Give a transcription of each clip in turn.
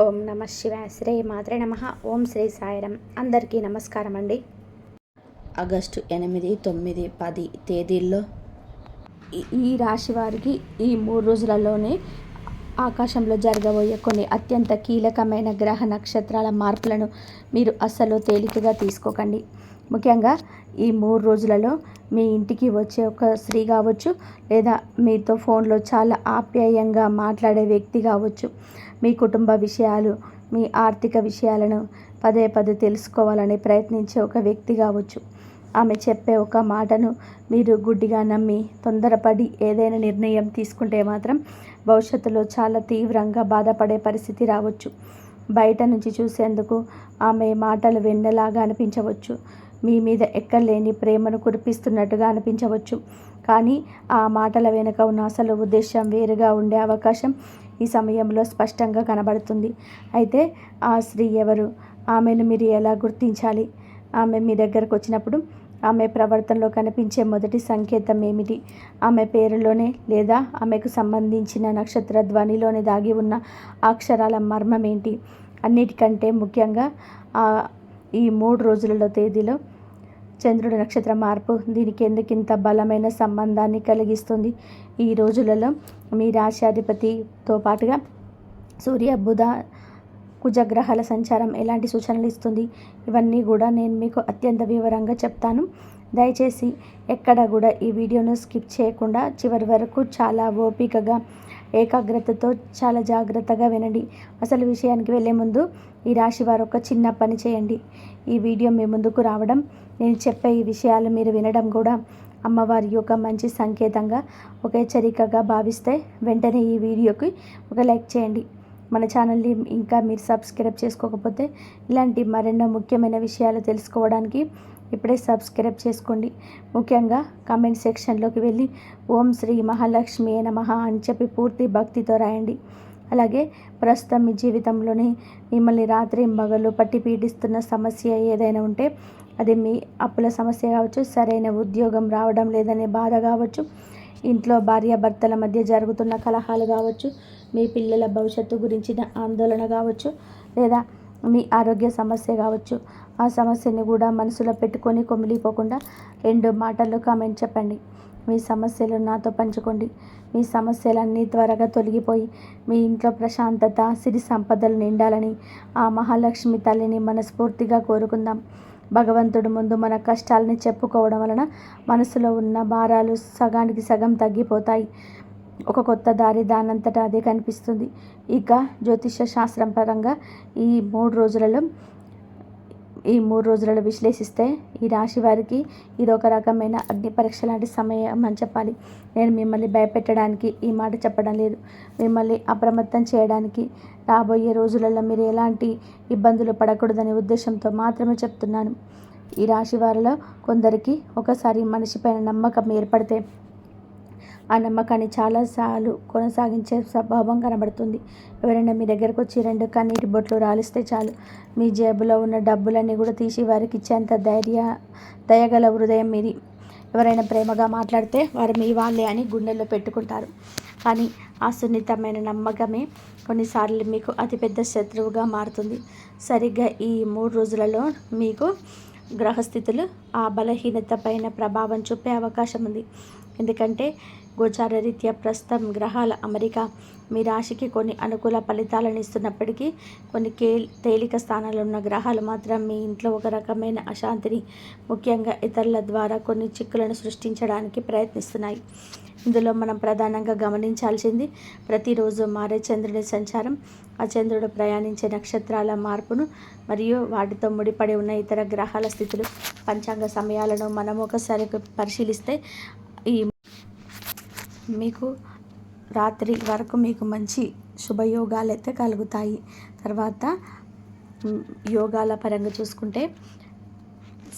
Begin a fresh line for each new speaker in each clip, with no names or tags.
ఓం నమ శివాయ. శ్రీ మాత్రే నమ. ఓం శ్రీ సాయిరం. అందరికీ నమస్కారం అండి.
ఆగస్టు 8, 9, 10 తేదీల్లో
ఈ రాశి వారికి ఈ 3 రోజులలోనే ఆకాశంలో జరగబోయే కొన్ని అత్యంత కీలకమైన గ్రహ నక్షత్రాల మార్పులను మీరు అస్సలు తేలికగా తీసుకోకండి. ముఖ్యంగా ఈ 3 రోజులలో మీ ఇంటికి వచ్చే ఒక స్త్రీ కావచ్చు, లేదా మీతో ఫోన్లో చాలా ఆప్యాయంగా మాట్లాడే వ్యక్తి కావచ్చు, మీ కుటుంబ విషయాలు, మీ ఆర్థిక విషయాలను పదే పదే తెలుసుకోవాలని ప్రయత్నించే ఒక వ్యక్తి కావచ్చు. ఆమె చెప్పే ఒక మాటను మీరు గుడ్డిగా నమ్మి తొందరపడి ఏదైనా నిర్ణయం తీసుకుంటే మాత్రం భవిష్యత్తులో చాలా తీవ్రంగా బాధపడే పరిస్థితి రావచ్చు. బయట నుంచి చూసేందుకు ఆమె మాటలు వెన్నెలాగా అనిపించవచ్చు. మీ మీద ఎక్కలేని ప్రేమను కురిపిస్తున్నట్టుగా అనిపించవచ్చు. కానీ ఆ మాటల వెనుక ఉన్న అసలు ఉద్దేశం వేరుగా ఉండే అవకాశం ఈ సమయంలో స్పష్టంగా కనబడుతుంది. అయితే ఆ స్త్రీ ఎవరు? ఆమెను మీరు ఎలా గుర్తించాలి? ఆమె మీ దగ్గరకు వచ్చినప్పుడు ఆమె ప్రవర్తనలో కనిపించే మొదటి సంకేతం ఏమిటి? ఆమె పేరులోనే లేదా ఆమెకు సంబంధించిన నక్షత్ర ధ్వనిలోనే దాగి ఉన్న అక్షరాల మర్మం ఏంటి? అన్నిటికంటే ముఖ్యంగా ఈ 3 రోజులలో తేదీలో చంద్రుడి నక్షత్ర మార్పు దీనికి ఎందుకింత బలమైన సంబంధాన్ని కలిగిస్తుంది? ఈ రోజులలో మీ రాశ్యాధిపతితో పాటుగా సూర్య, బుధ, కుజగ్రహాల సంచారం ఎలాంటి సూచనలు ఇస్తుంది? ఇవన్నీ కూడా నేను మీకు అత్యంత వివరంగా చెప్తాను. దయచేసి ఎక్కడ కూడా ఈ వీడియోను స్కిప్ చేయకుండా చివరి వరకు చాలా ఓపికగా, ఏకాగ్రతతో చాలా జాగ్రత్తగా వినండి. అసలు విషయానికి వెళ్ళే ముందు ఈ రాశి వారు ఒక చిన్న పని చేయండి. ఈ వీడియో మీ ముందుకు రావడం, నేను చెప్పే ఈ విషయాలు మీరు వినడం కూడా అమ్మవారి యొక్క మంచి సంకేతంగా, ఒక హెచ్చరికగా భావిస్తే వెంటనే ఈ వీడియోకి ఒక లైక్ చేయండి. మన ఛానల్ని ఇంకా మీరు సబ్స్క్రైబ్ చేసుకోకపోతే ఇలాంటి మరెన్నో ముఖ్యమైన విషయాలు తెలుసుకోవడానికి ఇప్పుడే సబ్స్క్రైబ్ చేసుకోండి. ముఖ్యంగా కామెంట్ సెక్షన్లోకి వెళ్ళి ఓం శ్రీ మహాలక్ష్మి నమః అని చెప్పి పూర్తి భక్తితో రాయండి. అలాగే ప్రస్తుతం మీ జీవితంలోని మిమ్మల్ని రాత్రి మగళ్ళు పట్టి పీడిస్తున్న సమస్య ఏదైనా ఉంటే, అది మీ అప్పుల సమస్య కావచ్చు, సరైన ఉద్యోగం రావడం లేదనే బాధ కావచ్చు, ఇంట్లో భార్యాభర్తల మధ్య జరుగుతున్న కలహాలు కావచ్చు, మీ పిల్లల భవిష్యత్తు గురించిన ఆందోళన కావచ్చు, లేదా మీ ఆరోగ్య సమస్య కావచ్చు. ఆ సమస్యని కూడా మనసులో పెట్టుకొని కుమిలిపోకుండా 2 మాటల్లో కామెంట్ చెప్పండి. మీ సమస్యలు నాతో పంచుకోండి. మీ సమస్యలన్నీ త్వరగా తొలగిపోయి మీ ఇంట్లో ప్రశాంతత, సిరి సంపదలు నిండాలని ఆ మహాలక్ష్మి తల్లిని మనస్ఫూర్తిగా కోరుకుందాం. భగవంతుడి ముందు మన కష్టాలని చెప్పుకోవడం వలన మనసులో ఉన్న భారాలు సగానికి సగం తగ్గిపోతాయి. ఒక కొత్త దారి దానంతటా అదే కనిపిస్తుంది. ఇక జ్యోతిష శాస్త్రం పరంగా ఈ 3 రోజులలో విశ్లేషిస్తే ఈ రాశి వారికి ఇది ఒక రకమైన అగ్ని పరీక్ష లాంటి సమయం అని చెప్పాలి. నేను మిమ్మల్ని భయపెట్టడానికి ఈ మాట చెప్పడం లేదు. మిమ్మల్ని అప్రమత్తం చేయడానికి, రాబోయే రోజులలో మీరు ఎలాంటి ఇబ్బందులు పడకూడదనే ఉద్దేశంతో మాత్రమే చెప్తున్నాను. ఈ రాశి వారిలో కొందరికి ఒకసారి మనిషిపైన నమ్మకం ఏర్పడితే ఆ నమ్మకాన్ని చాలాసార్లు కొనసాగించే స్వభావం కనబడుతుంది. ఎవరైనా మీ దగ్గరకు వచ్చి 2 కన్నీటి బొట్లు రాలిస్తే చాలు, మీ జేబులో ఉన్న డబ్బులన్నీ కూడా తీసి వారికి ఇచ్చేంత దయగల హృదయం మీది. ఎవరైనా ప్రేమగా మాట్లాడితే వారు మీ వాళ్ళే అని గుండెల్లో పెట్టుకుంటారు. కానీ ఆ సున్నితమైన నమ్మకమే కొన్నిసార్లు మీకు అతిపెద్ద శత్రువుగా మారుతుంది. సరిగ్గా ఈ 3 రోజులలో మీకు గ్రహస్థితులు ఆ బలహీనత పైన ప్రభావం చూపే అవకాశం ఉంది. ఎందుకంటే గోచార రీత్యా ప్రస్తుతం గ్రహాల అమరిక మీ రాశికి కొన్ని అనుకూల ఫలితాలను ఇస్తున్నప్పటికీ, కొన్ని తేలిక స్థానాల్లో ఉన్న గ్రహాలు మాత్రం మీ ఇంట్లో ఒక రకమైన అశాంతిని, ముఖ్యంగా ఇతరుల ద్వారా కొన్ని చిక్కులను సృష్టించడానికి ప్రయత్నిస్తున్నాయి. ఇందులో మనం ప్రధానంగా గమనించాల్సింది ప్రతిరోజు మారే చంద్రుడి సంచారం, ఆ చంద్రుడు ప్రయాణించే నక్షత్రాల మార్పును, మరియు వాటితో ముడిపడి ఉన్న ఇతర గ్రహాల స్థితులు. పంచాంగ సమయాలను మనం ఒకసారి పరిశీలిస్తే ఈ మీకు రాత్రి వరకు మీకు మంచి శుభయోగాలు అయితే కలుగుతాయి. తర్వాత యోగాల పరంగా చూసుకుంటే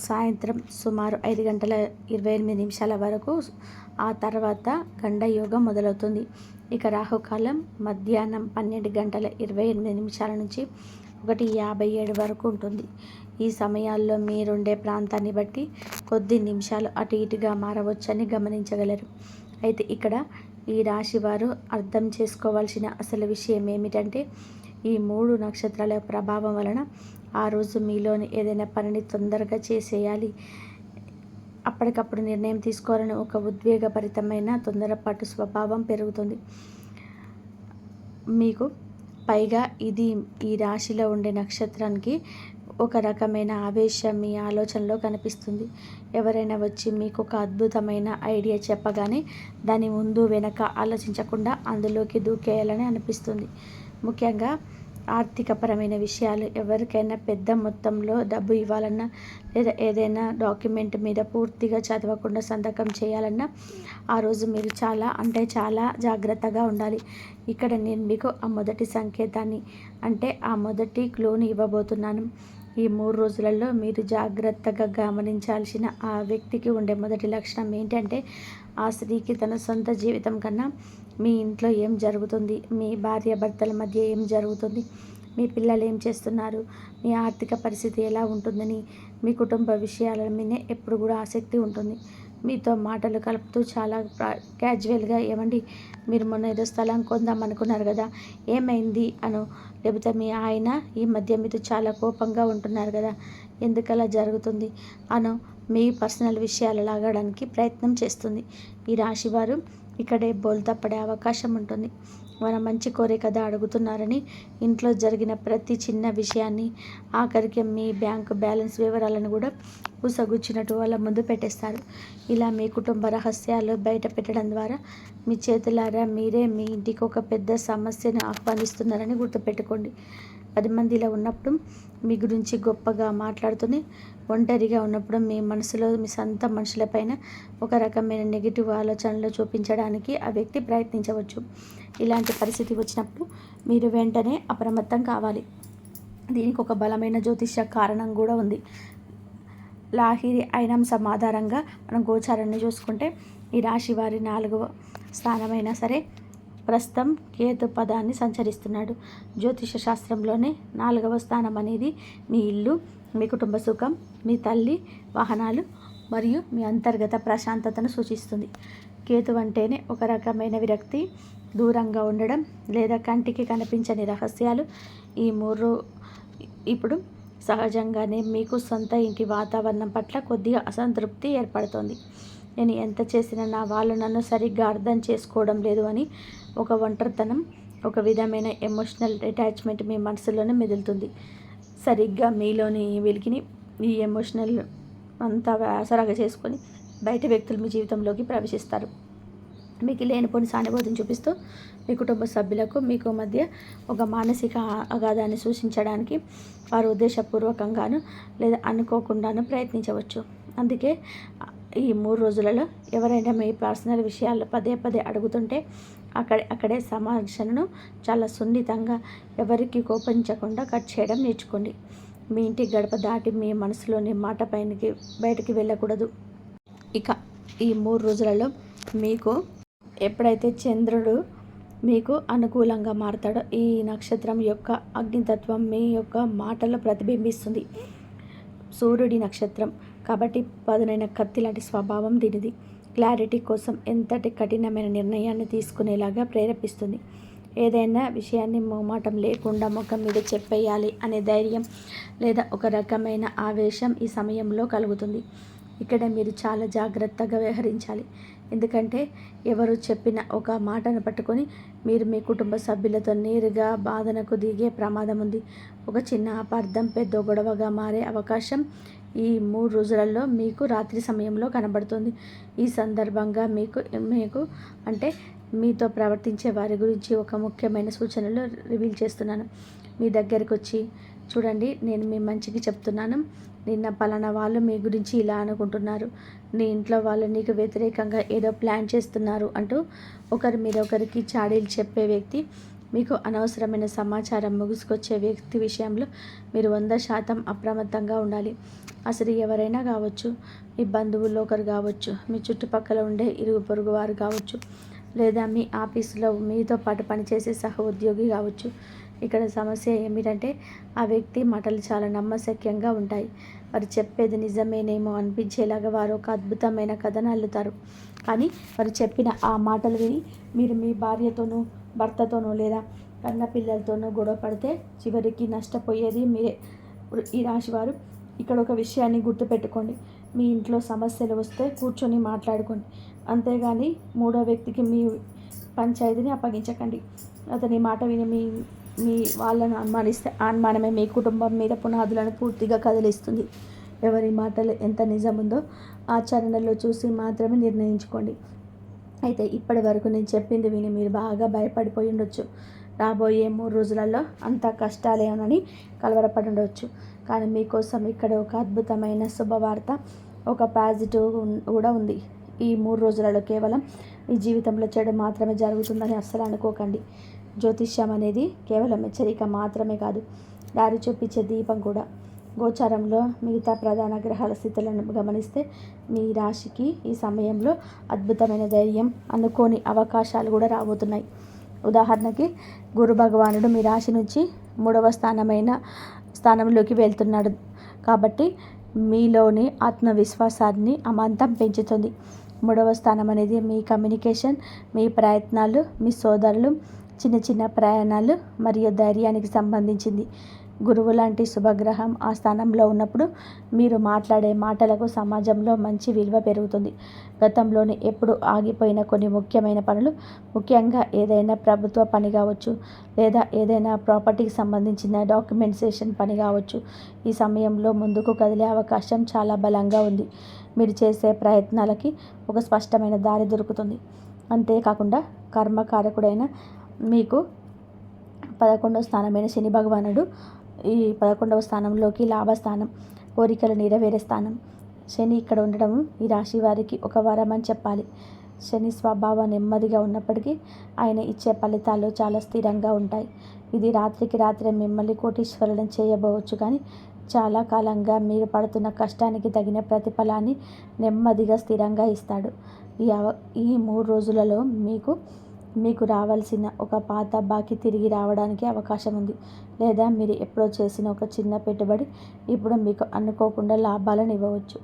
సాయంత్రం సుమారు 5:28 వరకు, ఆ తర్వాత గండ యోగం మొదలవుతుంది. ఇక రాహుకాలం మధ్యాహ్నం 12:28 నుంచి 1:57 వరకు ఉంటుంది. ఈ సమయాల్లో మీరుండే ప్రాంతాన్ని బట్టి కొద్ది నిమిషాలు అటు ఇటుగా మారవచ్చని గమనించగలరు. అయితే ఇక్కడ ఈ రాశి వారు అర్థం చేసుకోవాల్సిన అసలు విషయం ఏమిటంటే, ఈ 3 నక్షత్రాల ప్రభావం వలన ఆ రోజు మీలోని ఏదైనా పనిని తొందరగా చేసేయాలి, అప్పటికప్పుడు నిర్ణయం తీసుకోవాలని ఒక ఉద్వేగభరితమైన తొందరపాటు స్వభావం పెరుగుతుంది మీకు. పైగా ఇది ఈ రాశిలో ఉండే నక్షత్రానికి ఒక రకమైన ఆవేశం మీ ఆలోచనలో కనిపిస్తుంది. ఎవరైనా వచ్చి మీకు ఒక అద్భుతమైన ఐడియా చెప్పగానే దాని ముందు వెనక ఆలోచించకుండా అందులోకి దూకేయాలని అనిపిస్తుంది. ముఖ్యంగా ఆర్థికపరమైన విషయాలు, ఎవరికైనా పెద్ద మొత్తంలో డబ్బు ఇవ్వాలన్నా లేదా ఏదైనా డాక్యుమెంట్ మీద పూర్తిగా చదవకుండా సంతకం చేయాలన్నా ఆ రోజు మీరు చాలా జాగ్రత్తగా ఉండాలి. ఇక్కడ నేను మీకు ఆ మొదటి సంకేతాన్ని, అంటే ఆ మొదటి క్లూని ఇవ్వబోతున్నాను. ఈ 3 రోజులలో మీరు జాగ్రత్తగా గమనించాల్సిన ఆ వ్యక్తికి ఉండే మొదటి లక్షణం ఏంటంటే, ఆ స్త్రీకి తన సొంత జీవితం కన్నా మీ ఇంట్లో ఏం జరుగుతుంది, మీ భార్యాభర్తల మధ్య ఏం జరుగుతుంది, మీ పిల్లలు ఏం చేస్తున్నారు, మీ ఆర్థిక పరిస్థితి ఎలా ఉంటుందని, మీ కుటుంబ విషయాల మీదే ఎప్పుడు కూడా ఆసక్తి ఉంటుంది. మీతో మాటలు కలుపుతూ చాలా క్యాజువల్గా, ఏమండి మీరు మొన్న ఏదో స్థలం కొందాం అనుకున్నారు కదా, ఏమైంది అను, లేకపోతే మీ ఆయన ఈ మధ్య మీతో చాలా కోపంగా ఉంటున్నారు కదా, ఎందుకలా జరుగుతుంది అను, మీ పర్సనల్ విషయాలు లాగడానికి ప్రయత్నం చేస్తుంది. ఈ రాశివారు ఇక్కడే బోల్తా పడే అవకాశం ఉంటుంది. మన మంచి కోరే కదా అడుగుతున్నారని ఇంట్లో జరిగిన ప్రతి చిన్న విషయాన్ని, ఆఖరికి మీ బ్యాంకు బ్యాలెన్స్ వివరాలను కూడా పూసగుచ్చినట్టు వాళ్ళ ముందు పెట్టేస్తారు. ఇలా మీ కుటుంబ రహస్యాలు బయట పెట్టడం ద్వారా మీ చేతులారా మీరే మీ ఇంటికి ఒక పెద్ద సమస్యను ఆహ్వానిస్తున్నారని గుర్తుపెట్టుకోండి. 10 మందిలో ఉన్నప్పుడు మీ గురించి గొప్పగా మాట్లాడుతూనే, ఒంటరిగా ఉన్నప్పుడు మీ మనసులో మీ సొంత మనుషులపైన ఒక రకమైన నెగిటివ్ ఆలోచనలు చూపించడానికి ఆ వ్యక్తి ప్రయత్నించవచ్చు. ఇలాంటి పరిస్థితి వచ్చినప్పుడు మీరు వెంటనే అప్రమత్తం కావాలి. దీనికి ఒక బలమైన జ్యోతిష్య కారణం కూడా ఉంది. లాహిరి ఐనాంశం ఆధారంగా మనం గోచారాన్ని చూసుకుంటే ఈ రాశి వారి 4వ స్థానమైనా సరే ప్రస్తుతం కేతు పదాన్ని సంచరిస్తున్నాడు. జ్యోతిష శాస్త్రంలోనే 4వ స్థానం అనేది మీ ఇల్లు, మీ కుటుంబ సుఖం, మీ తల్లి, వాహనాలు మరియు మీ అంతర్గత ప్రశాంతతను సూచిస్తుంది. కేతు అంటేనే ఒక రకమైన విరక్తి, దూరంగా ఉండడం లేదా కంటికి కనిపించని రహస్యాలు. ఈ 3 ఇప్పుడు సహజంగానే మీకు సొంత ఇంటి వాతావరణం పట్ల కొద్దిగా అసంతృప్తి ఏర్పడుతోంది. నేను ఎంత చేసినా నా వాళ్ళు నన్ను సరిగ్గా అర్థం చేసుకోవడం లేదు అని ఒక ఒంటరితనం, ఒక విధమైన ఎమోషనల్ అటాచ్మెంట్ మీ మనసులోనే మెదులుతుంది. సరిగ్గా మీలోని వెలికిని ఈ ఎమోషనల్ అంతా ఆసరాగా చేసుకొని బయట వ్యక్తులు మీ జీవితంలోకి ప్రవేశిస్తారు. మీకు లేనిపోని సానుభూతిని చూపిస్తూ మీ కుటుంబ సభ్యులకు మీకు మధ్య ఒక మానసిక అగాధాన్ని సూచించడానికి వారు ఉద్దేశపూర్వకంగాను లేదా అనుకోకుండాను ప్రయత్నించవచ్చు. అందుకే ఈ 3 రోజులలో ఎవరైనా మీ పర్సనల్ విషయాలు పదే అడుగుతుంటే అక్కడే సంభాషణను చాలా సున్నితంగా, ఎవరికి కోపించకుండా కట్ చేయడం నేర్చుకోండి. మీ ఇంటి గడప దాటి మీ మనసులోని మాట బయటికి వెళ్ళకూడదు. ఇక ఈ 3 రోజులలో మీకు ఎప్పుడైతే చంద్రుడు మీకు అనుకూలంగా మారతాడో ఈ నక్షత్రం యొక్క అగ్నితత్వం మీ యొక్క మాటలో ప్రతిబింబిస్తుంది. సూర్యుడి నక్షత్రం కాబట్టి పదునైన కత్తి లాంటి స్వభావం దీనిది. క్లారిటీ కోసం ఎంతటి కఠినమైన నిర్ణయాన్ని తీసుకునేలాగా ప్రేరేపిస్తుంది. ఏదైనా విషయాన్ని మొహమాటం లేకుండా ముఖం మీద చెప్పేయాలి అనే ధైర్యం లేదా ఒక రకమైన ఆవేశం ఈ సమయంలో కలుగుతుంది. ఇక్కడ మీరు చాలా జాగ్రత్తగా వ్యవహరించాలి. ఎందుకంటే ఎవరు చెప్పిన ఒక మాటను పట్టుకొని మీరు మీ కుటుంబ సభ్యులతో నేరుగా బాధనకు దిగే ప్రమాదం ఉంది. ఒక చిన్న అపార్థం పెద్ద గొడవగా మారే అవకాశం ఈ 3 రోజులలో మీకు రాత్రి సమయంలో కనబడుతుంది. ఈ సందర్భంగా మీకు అంటే మీతో ప్రవర్తించే వారి గురించి ఒక ముఖ్యమైన సూచనలు రివీల్ చేస్తున్నాను. మీ దగ్గరికి వచ్చి, చూడండి నేను మీ మంచికి చెప్తున్నాను, నిన్న పలానా వాళ్ళు మీ గురించి ఇలా అనుకుంటున్నారు, నీ ఇంట్లో వాళ్ళు నీకు వ్యతిరేకంగా ఏదో ప్లాన్ చేస్తున్నారు అంటూ ఒకరి మీద ఒకరికి చాడీలు చెప్పే వ్యక్తి, మీకు అనవసరమైన సమాచారం ముగుసుకొచ్చే వ్యక్తి విషయంలో మీరు 100% అప్రమత్తంగా ఉండాలి. అసలు ఎవరైనా కావచ్చు, మీ బంధువుల్లో ఒకరు కావచ్చు, మీ చుట్టుపక్కల ఉండే ఇరుగు పొరుగు వారు కావచ్చు, లేదా మీ ఆఫీసులో మీతో పాటు పనిచేసే సహ ఉద్యోగి కావచ్చు. ఇక్కడ సమస్య ఏమిటంటే ఆ వ్యక్తి మాటలు చాలా నమ్మశక్యంగా ఉంటాయి. వారు చెప్పేది నిజమేనేమో అనిపించేలాగా వారు ఒక అద్భుతమైన కథను అల్లుతారు. కానీ వారు చెప్పిన ఆ మాటలు విని మీరు మీ భార్యతోనూ భర్తతోనూ లేదా కన్న పిల్లలతోనూ గొడవ పడితే చివరికి నష్టపోయేది మీరే. ఈ రాశివారు ఇక్కడ ఒక విషయాన్ని గుర్తుపెట్టుకోండి. మీ ఇంట్లో సమస్యలు వస్తే కూర్చొని మాట్లాడుకోండి, అంతేగాని మూడో వ్యక్తికి మీ పంచాయతీని అప్పగించకండి. అతని మాట విని మీ వాళ్ళను అనుమానిస్తే అనుమానమే మీ కుటుంబం మీద పునాదులను పూర్తిగా కదిలిస్తుంది. ఎవరి మాటలు ఎంత నిజముందో ఆచరణలో చూసి మాత్రమే నిర్ణయించుకోండి. అయితే ఇప్పటి వరకు నేను చెప్పింది విని మీరు బాగా భయపడిపోయి ఉండొచ్చు. రాబోయే 3 రోజులలో అంత కష్టాలేనని కలవరపడి ఉండవచ్చు. కానీ మీకోసం ఇక్కడ ఒక అద్భుతమైన శుభవార్త, ఒక పాజిటివ్ కూడా ఉంది. ఈ 3 రోజులలో కేవలం మీ జీవితంలో చెడు మాత్రమే జరుగుతుందని అస్సలు అనుకోకండి. జ్యోతిష్యం అనేది కేవలం హెచ్చరిక మాత్రమే కాదు, దారి చూపించే దీపం కూడా. గోచారంలో మిగతా ప్రధాన గ్రహాల స్థితులను గమనిస్తే మీ రాశికి ఈ సమయంలో అద్భుతమైన ధైర్యం, అనుకోని అవకాశాలు కూడా రాబోతున్నాయి. ఉదాహరణకి గురు భగవానుడు మీ రాశి నుంచి 3వ స్థానంలోకి వెళ్తున్నాడు కాబట్టి మీలోని ఆత్మవిశ్వాసాన్ని అమాంతం పెంచుతుంది. 3వ స్థానం అనేది మీ కమ్యూనికేషన్, మీ ప్రయత్నాలు, మీ సోదరులు, చిన్న చిన్న ప్రయాణాలు మరియు ధైర్యానికి సంబంధించింది. గురువు లాంటి శుభగ్రహం ఆ స్థానంలో ఉన్నప్పుడు మీరు మాట్లాడే మాటలకు సమాజంలో మంచి విలువ పెరుగుతుంది. గతంలోనే ఎప్పుడు ఆగిపోయిన కొన్ని ముఖ్యమైన పనులు, ముఖ్యంగా ఏదైనా ప్రభుత్వ పని కావచ్చు, లేదా ఏదైనా ప్రాపర్టీకి సంబంధించిన డాక్యుమెంటేషన్ పని కావచ్చు, ఈ సమయంలో ముందుకు కదిలే అవకాశం చాలా బలంగా ఉంది. మీరు చేసే ప్రయత్నాలకి ఒక స్పష్టమైన దారి దొరుకుతుంది. అంతేకాకుండా కర్మకారకుడైన మీకు 11వ స్థానమైన శని భగవానుడు ఈ 11వ స్థానంలోకి లాభస్థానం, కోరికలు నెరవేరే స్థానం. శని ఇక్కడ ఉండడం ఈ రాశి వారికి ఒక వరం అని చెప్పాలి. శని స్వభావం నెమ్మదిగా ఉన్నప్పటికీ ఆయన ఇచ్చే ఫలితాలు చాలా స్థిరంగా ఉంటాయి. ఇది రాత్రికి రాత్రే మిమ్మల్ని కోటీశ్వరులను చేయబోవచ్చు, కానీ చాలా కాలంగా మీరు పడుతున్న కష్టానికి తగిన ప్రతిఫలాన్ని నెమ్మదిగా స్థిరంగా ఇస్తాడు. ఈ 3 రోజులలో మీకు రావాల్సిన ఒక పాత బాకీ తిరిగి రావడానికి అవకాశం ఉంది. లేదా మీరు ఎప్పుడో చేసిన ఒక చిన్న పెట్టుబడి ఇప్పుడు మీకు అనుకోకుండా లాభాలను ఇవ్వవచ్చు.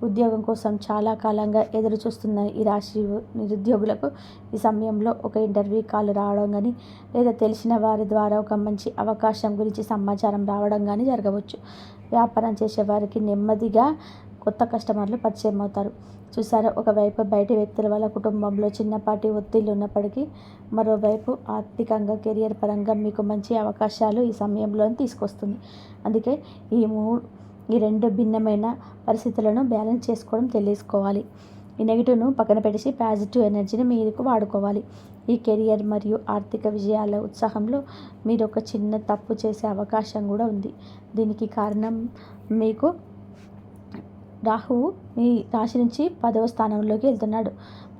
ఉద్యోగం కోసం చాలా కాలంగా ఎదురు చూస్తున్న ఈ రాశి నిరుద్యోగులకు ఈ సమయంలో ఒక ఇంటర్వ్యూ కాల్ రావడం కానీ, లేదా తెలిసిన వారి ద్వారా ఒక మంచి అవకాశం గురించి సమాచారం రావడం కానీ జరగవచ్చు. వ్యాపారం చేసే వారికి నెమ్మదిగా కొత్త కస్టమర్లు పరిచయం అవుతారు. చూసారా, ఒకవైపు బయటి వ్యక్తుల వల్ల కుటుంబంలో చిన్నపాటి ఒత్తిళ్లు ఉన్నప్పటికీ, మరోవైపు ఆర్థికంగా, కెరియర్ పరంగా మీకు మంచి అవకాశాలు ఈ సమయంలో తీసుకొస్తుంది. అందుకే ఈ 2 భిన్నమైన పరిస్థితులను బ్యాలెన్స్ చేసుకోవడం తెలుసుకోవాలి. ఈ నెగిటివ్ను పక్కన పెట్టేసి పాజిటివ్ ఎనర్జీని మీకు వాడుకోవాలి. ఈ కెరియర్ మరియు ఆర్థిక విజయాల ఉత్సాహంలో మీరు ఒక చిన్న తప్పు చేసే అవకాశం కూడా ఉంది. దీనికి కారణం మీకు రాహువు మీ రాశి నుంచి 10వ స్థానంలోకి వెళ్తున్నాడు.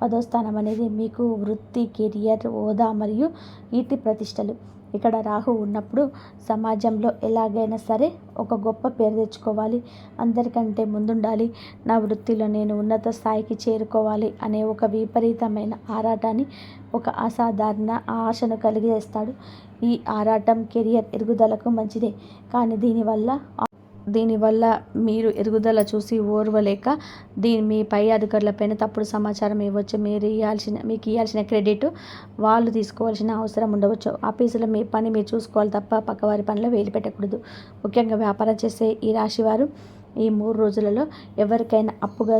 10వ స్థానం అనేది మీకు వృత్తి, కెరియర్, హోదా మరియు కీర్తి ప్రతిష్టలు. ఇక్కడ రాహు ఉన్నప్పుడు సమాజంలో ఎలాగైనా సరే ఒక గొప్ప పేరు తెచ్చుకోవాలి, అందరికంటే ముందుండాలి, నా వృత్తిలో నేను ఉన్నత స్థాయికి చేరుకోవాలి అనే ఒక విపరీతమైన ఆరాటాన్ని, ఒక అసాధారణ ఆశను కలిగజేస్తాడు. ఈ ఆరాటం కెరియర్ ఎదుగుదలకు మంచిదే, కానీ దీనివల్ల మీరు ఎదుగుదల చూసి ఓర్వలేక మీ పై అధికారులపైన తప్పుడు సమాచారం ఇవ్వచ్చు. మీకు ఇవ్వాల్సిన క్రెడిట్ వాళ్ళు తీసుకోవాల్సిన అవసరం ఉండవచ్చు. ఆఫీసులో మీ పని మీరు చూసుకోవాలి తప్ప పక్కవారి పనిలో వేలు పెట్టకూడదు. ముఖ్యంగా వ్యాపారం చేసే ఈ రాశివారు ఈ 3 రోజులలో ఎవరికైనా అప్పుగా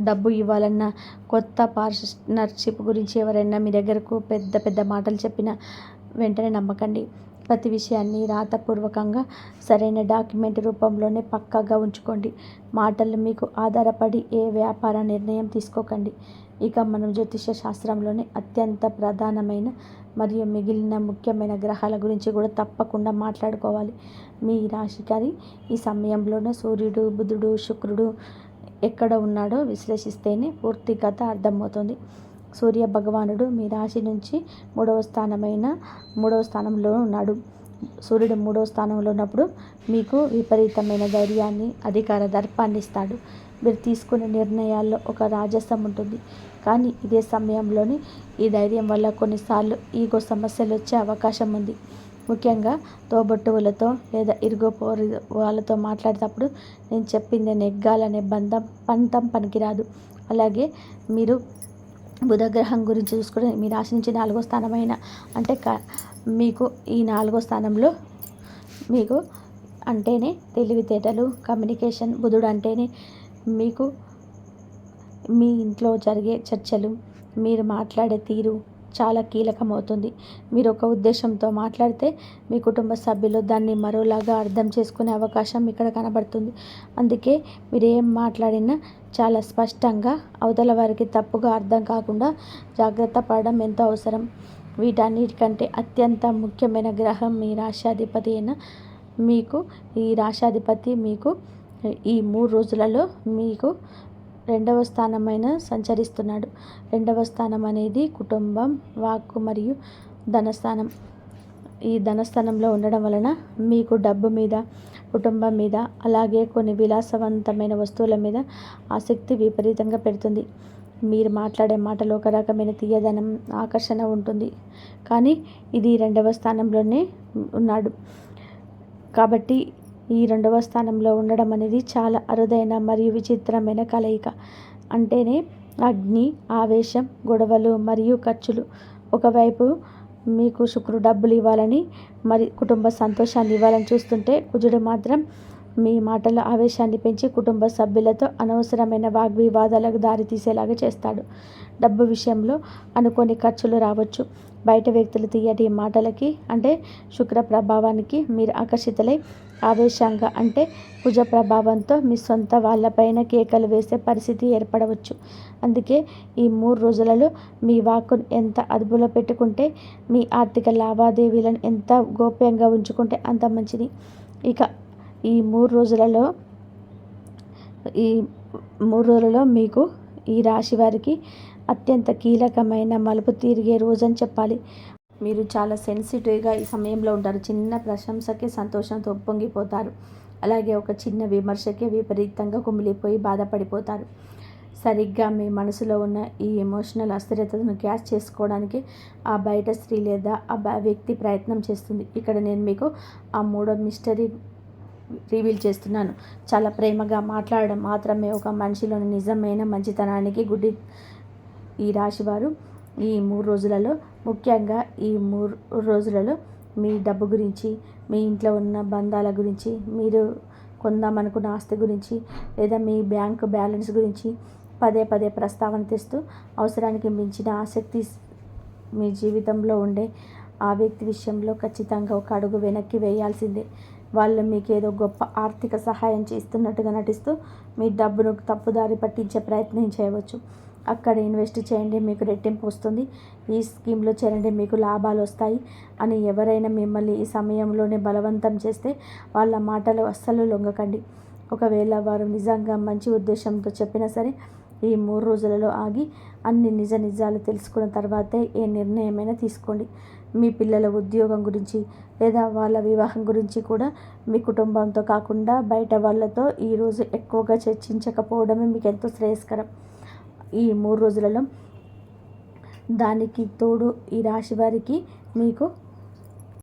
డబ్బు ఇవ్వాలన్నా, కొత్త పార్ట్నర్షిప్ గురించి ఎవరైనా మీ దగ్గరకు పెద్ద పెద్ద మాటలు చెప్పినా వెంటనే నమ్మకండి. ప్రతి విషయాన్ని రాతపూర్వకంగా సరైన డాక్యుమెంట్ రూపంలోనే పక్కాగా ఉంచుకోండి. మాటలు మీకు ఆధారపడి ఏ వ్యాపార నిర్ణయం తీసుకోకండి. ఇక మనం జ్యోతిష శాస్త్రంలోనే అత్యంత ప్రధానమైన మరియు మిగిలిన ముఖ్యమైన గ్రహాల గురించి కూడా తప్పకుండా మాట్లాడుకోవాలి. మీ రాశికారి ఈ సమయంలోనే సూర్యుడు, బుధుడు, శుక్రుడు ఎక్కడ ఉన్నాడో విశ్లేషిస్తేనే పూర్తి కథ అర్థమవుతుంది. సూర్య భగవానుడు మీ రాశి నుంచి 3వ స్థానంలో ఉన్నాడు. సూర్యుడు 3వ స్థానంలో ఉన్నప్పుడు మీకు విపరీతమైన ధైర్యాన్ని, అధికార దర్పాన్ని ఇస్తాడు. మీరు తీసుకునే నిర్ణయాల్లో ఒక రాజసం ఉంటుంది. కానీ ఇదే సమయంలోనే ఈ ధైర్యం వల్ల కొన్నిసార్లు ఈగో సమస్యలు వచ్చే అవకాశం ఉంది. ముఖ్యంగా తోబుట్టువులతో లేదా ఇరుగు వాళ్ళతో మాట్లాడేటప్పుడు నేను చెప్పింది నెగ్గాలనే పంతం పనికిరాదు. అలాగే మీరు బుధగ్రహం గురించి చూసుకుంటే మీ రాశి నుంచి 4వ స్థానమైన అంటే మీకు ఈ 4వ స్థానంలో మీకు అంటేనే తెలివితేటలు, కమ్యూనికేషన్. బుధుడు అంటేనే మీకు మీ ఇంట్లో జరిగే చర్చలు, మీరు మాట్లాడే తీరు చాలా కీలకమవుతుంది. మీరు ఒక ఉద్దేశంతో మాట్లాడితే మీ కుటుంబ సభ్యులు దాన్ని మరోలాగా అర్థం చేసుకునే అవకాశం ఇక్కడ కనబడుతుంది. అందుకే మీరు ఏం మాట్లాడినా చాలా స్పష్టంగా అవతల వారికి తప్పుగా అర్థం కాకుండా జాగ్రత్త పడడం ఎంతో అవసరం. వీటన్నిటికంటే అత్యంత ముఖ్యమైన గ్రహం మీ రాశ్యాధిపతి అయిన ఈ రాశ్యాధిపతి మీకు ఈ 3 రోజులలో మీకు 2వ స్థానమైన సంచరిస్తున్నాడు. 2వ స్థానం అనేది కుటుంబం, వాక్కు మరియు ధనస్థానం. ఈ ధనస్థానంలో ఉండడం వలన మీకు డబ్బు మీద, కుటుంబం మీద, అలాగే కొన్ని విలాసవంతమైన వస్తువుల మీద ఆసక్తి విపరీతంగా పెడుతుంది. మీరు మాట్లాడే మాటలో ఒక రకమైన తీయదనం, ఆకర్షణ ఉంటుంది. కానీ ఇది 2వ స్థానంలోనే ఉన్నాడు కాబట్టి ఈ 2వ స్థానంలో ఉండడం అనేది చాలా అరుదైన మరియు విచిత్రమైన కలయిక. అంటేనే అగ్ని, ఆవేశం, గొడవలు మరియు ఖర్చులు. ఒకవైపు మీకు శుక్రుడు డబ్బులు ఇవ్వాలని, మరి కుటుంబ సంతోషాన్ని ఇవ్వాలని చూస్తుంటే, కుజుడు మాత్రం మీ మాటల ఆవేశాన్ని పెంచి కుటుంబ సభ్యులతో అనవసరమైన వాగ్వివాదాలకు దారితీసేలాగా చేస్తాడు. డబ్బు విషయంలో అనుకోని ఖర్చులు రావచ్చు. బయట వ్యక్తులు తీయటి మాటలకి అంటే శుక్ర ప్రభావానికి మీరు ఆకర్షితులై ఆవేశంగా అంటే కుజ ప్రభావంతో మీ సొంత వాళ్ళపైన కేకలు వేసే పరిస్థితి ఏర్పడవచ్చు. అందుకే ఈ 3 రోజులలో మీ వాక్కును ఎంత అదుపులో పెట్టుకుంటే, మీ ఆర్థిక లావాదేవీలను ఎంత గోప్యంగా ఉంచుకుంటే అంత మంచిది. ఇక ఈ 3 రోజులలో మీకు ఈ రాశి వారికి అత్యంత కీలకమైన మలుపు తిరిగే రోజని చెప్పాలి. మీరు చాలా సెన్సిటివ్గా ఈ సమయంలో ఉంటారు. చిన్న ప్రశంసకే సంతోషంతో ఉప్పొంగిపోతారు. అలాగే ఒక చిన్న విమర్శకే విపరీతంగా కుమిలిపోయి బాధపడిపోతారు. సరిగ్గా మీ మనసులో ఉన్న ఈ ఎమోషనల్ అస్థిరతను క్యాచ్ చేసుకోవడానికి ఆ బయట స్త్రీ లేదా ఆ వ్యక్తి ప్రయత్నం చేస్తుంది. ఇక్కడ నేను మీకు ఆ 3వ మిస్టరీ రివీల్ చేస్తున్నాను. చాలా ప్రేమగా మాట్లాడడం మాత్రమే ఒక మనిషిలోని నిజమైన మంచితనానికి గుడ్డి. ఈ రాశివారు ఈ 3 రోజులలో, ముఖ్యంగా ఈ 3 రోజులలో మీ డబ్బు గురించి, మీ ఇంట్లో ఉన్న బంధాల గురించి, మీరు కొందామనుకున్న ఆస్తి గురించి లేదా మీ బ్యాంకు బ్యాలెన్స్ గురించి పదే పదే ప్రస్తావన తెస్తూ అవసరానికి మించిన ఆసక్తి మీ జీవితంలో ఉండే ఆ వ్యక్తి విషయంలో ఖచ్చితంగా ఒక అడుగు వెనక్కి వేయాల్సిందే. వాళ్ళు మీకేదో గొప్ప ఆర్థిక సహాయం చేస్తున్నట్టుగా నటిస్తూ మీ డబ్బును తప్పుదారి పట్టించే ప్రయత్నం చేయవచ్చు. అక్కడ ఇన్వెస్ట్ చేయండి, మీకు రెట్టింపు వస్తుంది, ఈ స్కీమ్లో చేరండి, మీకు లాభాలు వస్తాయి అని ఎవరైనా మిమ్మల్ని ఈ సమయంలోనే బలవంతం చేస్తే వాళ్ళ మాటలు అస్సలు లొంగకండి. ఒకవేళ వారు నిజంగా మంచి ఉద్దేశంతో చెప్పినా సరే, ఈ 3 రోజులలో ఆగి అన్ని నిజాలు తెలుసుకున్న తర్వాతే ఏ నిర్ణయమైనా తీసుకోండి. మీ పిల్లల ఉద్యోగం గురించి లేదా వాళ్ళ వివాహం గురించి కూడా మీ కుటుంబంతో కాకుండా బయట వాళ్ళతో ఈరోజు ఎక్కువగా చర్చించకపోవడమే మీకు ఎంతో శ్రేయస్కరం. ఈ 3 రోజులలో దానికి తోడు ఈ రాశి వారికి మీకు